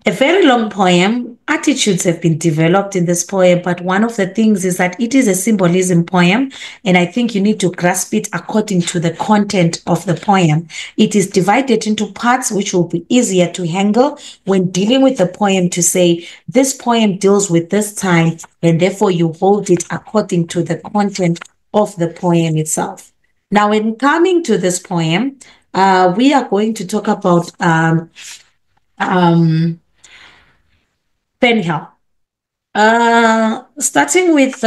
A very long poem. Attitudes have been developed in this poem, but one of the things is that it is a symbolism poem, and I think you need to grasp it according to the content of the poem. It is divided into parts which will be easier to handle when dealing with the poem, to say this poem deals with this time, and therefore you hold it according to the content of the poem itself. Now, in coming to this poem, we are going to talk about Fernhill. Starting with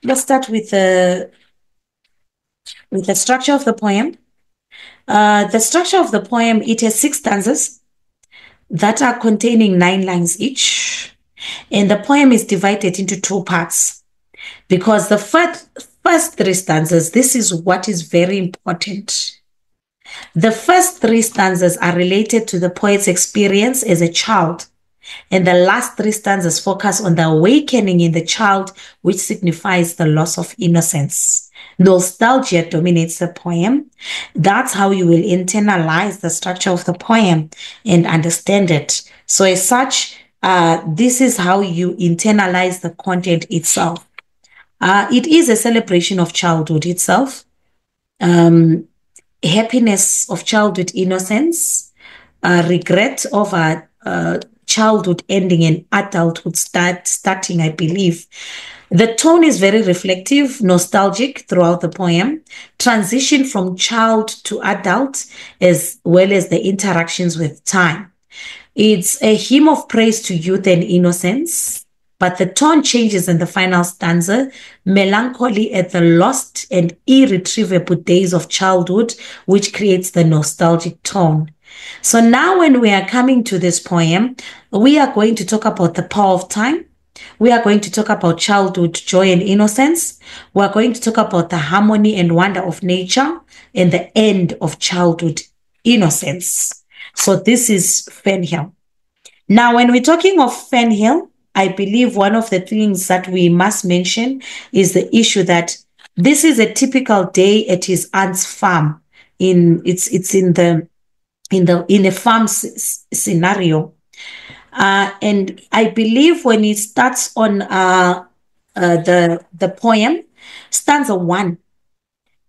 let's start with the structure of the poem. The structure of the poem, it has 6 stanzas that are containing 9 lines each, and the poem is divided into 2 parts, because the first 3 stanzas, this is what is very important. The first 3 stanzas are related to the poet's experience as a child, and the last 3 stanzas focus on the awakening in the child, which signifies the loss of innocence. Nostalgia dominates the poem. That's how you will internalize the structure of the poem and understand it. So as such, this is how you internalize the content itself. It is a celebration of childhood itself. Happiness of childhood innocence, regret of childhood ending and adulthood starting, I believe. The tone is very reflective, nostalgic throughout the poem, transition from child to adult, as well as the interactions with time. It's a hymn of praise to youth and innocence, but the tone changes in the final stanza, melancholy at the lost and irretrievable days of childhood, which creates the nostalgic tone. So now when we are coming to this poem, we are going to talk about the power of time. We are going to talk about childhood joy and innocence. We are going to talk about the harmony and wonder of nature and the end of childhood innocence. So this is Fernhill. Now, when we're talking of Fernhill, I believe one of the things that we must mention is the issue that this is a typical day at his aunt's farm. It's in a farm scenario, and I believe when it starts on the poem, stanza 1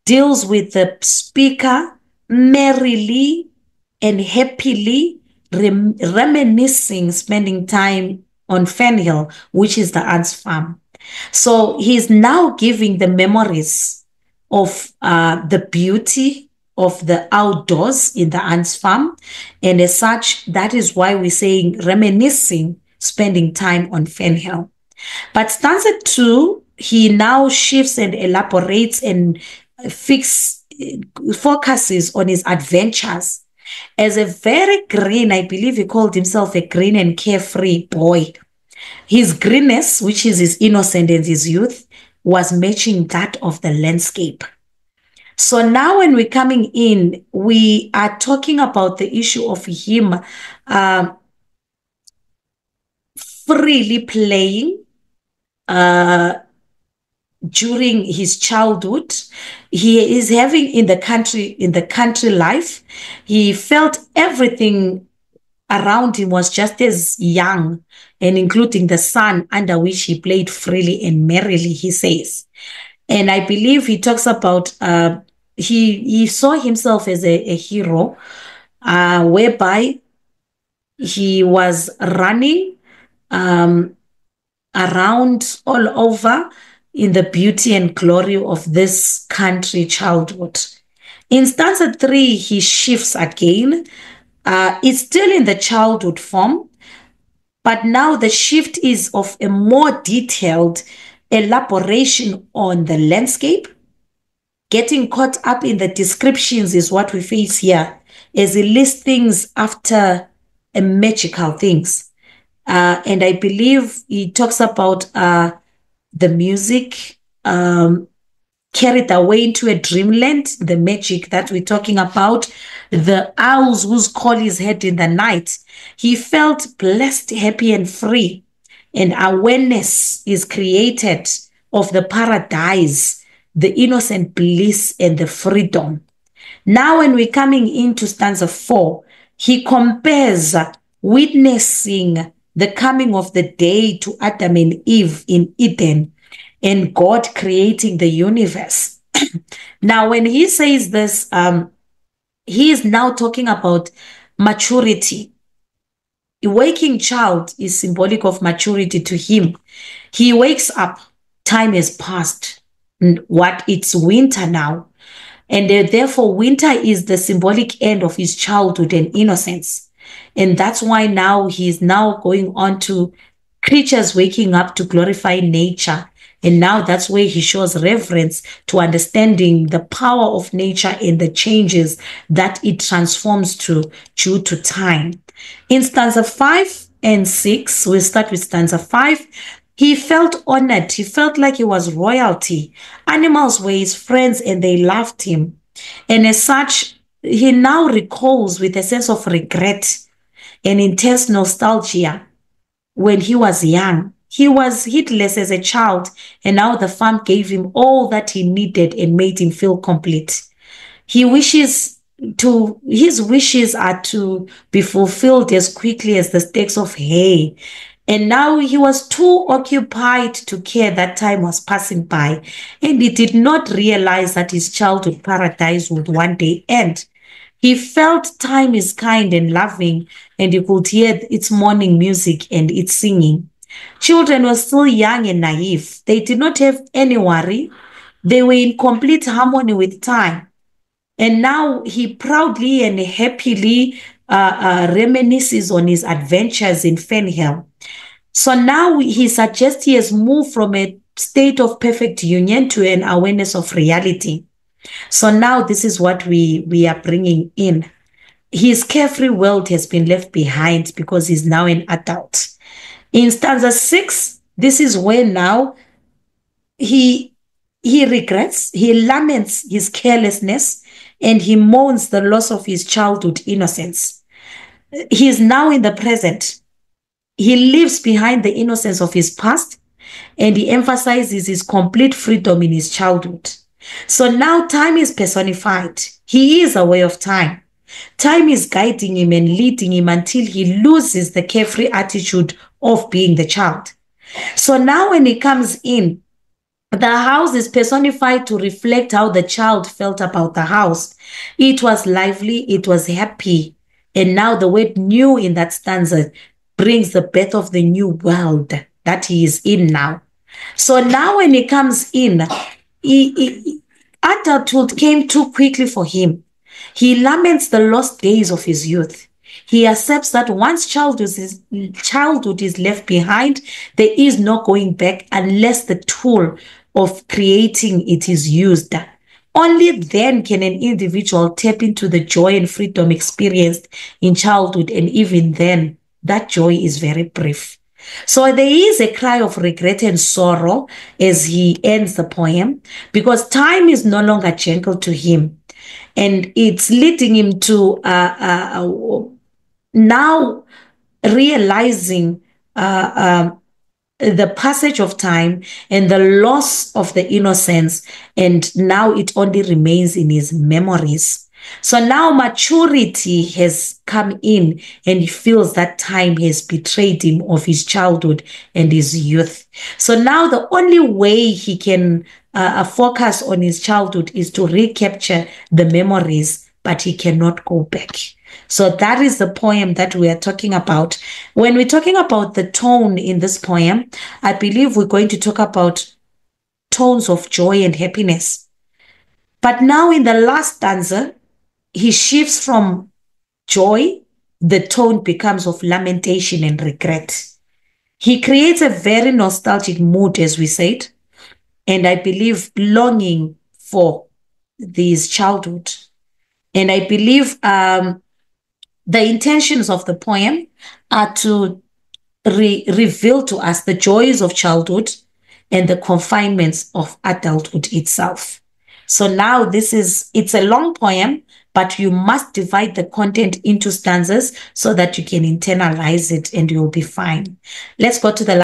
deals with the speaker merrily and happily reminiscing, spending time on Fernhill, which is the aunt's farm. So he's now giving the memories of the beauty of the outdoors in the aunt's farm. And as such, that is why we're saying reminiscing, spending time on Fernhill. But stanza 2, he now shifts and elaborates and focuses on his adventures. As a very green, I believe he called himself a green and carefree boy. His greenness, which is his innocence and his youth, was matching that of the landscape. So now when we're coming in, we are talking about the issue of him freely playing during his childhood. He is having in the country life, he felt everything around him was just as young, and including the sun under which he played freely and merrily, he says. And I believe he talks about he saw himself as a hero, whereby he was running around all over in the beauty and glory of this country childhood. In stanza 3, he shifts again. It's still in the childhood form, but now the shift is of a more detailed elaboration on the landscape. Getting caught up in the descriptions is what we face here, as he lists things after magical things. And I believe he talks about the music, carried away into a dreamland, the magic that we're talking about, the owls whose call is heard in the night. He felt blessed, happy, and free, and awareness is created of the paradise, the innocent bliss, and the freedom. Now, when we're coming into stanza 4, he compares witnessing the coming of the day to Adam and Eve in Eden and God creating the universe. Now, when he says this, he is now talking about maturity. A waking child is symbolic of maturity to him. He wakes up, time has passed. It's winter now. And therefore, winter is the symbolic end of his childhood and innocence. And that's why now he's now going on to creatures waking up to glorify nature. And now that's where he shows reverence to understanding the power of nature and the changes that it transforms to due to time. In stanza 5 and 6, we'll start with stanza 5. He felt honored. He felt like he was royalty. Animals were his friends and they loved him. And as such, he now recalls with a sense of regret and intense nostalgia when he was young. He was heedless as a child, and now the farm gave him all that he needed and made him feel complete. His wishes are to be fulfilled as quickly as the stakes of hay. And now he was too occupied to care that time was passing by, and he did not realize that his childhood paradise would one day end. He felt time is kind and loving, and he could hear its morning music and its singing. Children were still young and naive. They did not have any worry. They were in complete harmony with time. And now he proudly and happily reminisces on his adventures in Fernhill. So now he suggests he has moved from a state of perfect union to an awareness of reality. So now this is what we are bringing in. His carefree world has been left behind because he's now an adult. In stanza 6, this is where now he regrets, he laments his carelessness, and he mourns the loss of his childhood innocence. He is now in the present. He leaves behind the innocence of his past, and he emphasizes his complete freedom in his childhood. So now time is personified. He is aware of time. Time is guiding him and leading him until he loses the carefree attitude of being the child. So now when he comes in, the house is personified to reflect how the child felt about the house. It was lively, it was happy. And now the word new in that stanza brings the birth of the new world that he is in now. So now when he comes in, adulthood came too quickly for him. He laments the lost days of his youth. He accepts that once childhood is left behind, there is no going back unless the tool of creating it is used. Only then can an individual tap into the joy and freedom experienced in childhood, and even then, that joy is very brief. So there is a cry of regret and sorrow as he ends the poem, because time is no longer gentle to him. And it's leading him to now realizing the passage of time and the loss of the innocence, and now it only remains in his memories. So now maturity has come in, and he feels that time has betrayed him of his childhood and his youth. So now the only way he can focus on his childhood is to recapture the memories, but he cannot go back. So that is the poem that we are talking about. When we're talking about the tone in this poem, I believe we're going to talk about tones of joy and happiness. But now in the last stanza, he shifts from joy, the tone becomes of lamentation and regret. He creates a very nostalgic mood, as we said, and I believe longing for this childhood. And I believe the intentions of the poem are to reveal to us the joys of childhood and the confinements of adulthood itself. So now it's a long poem, but you must divide the content into stanzas so that you can internalize it and you'll be fine. Let's go to the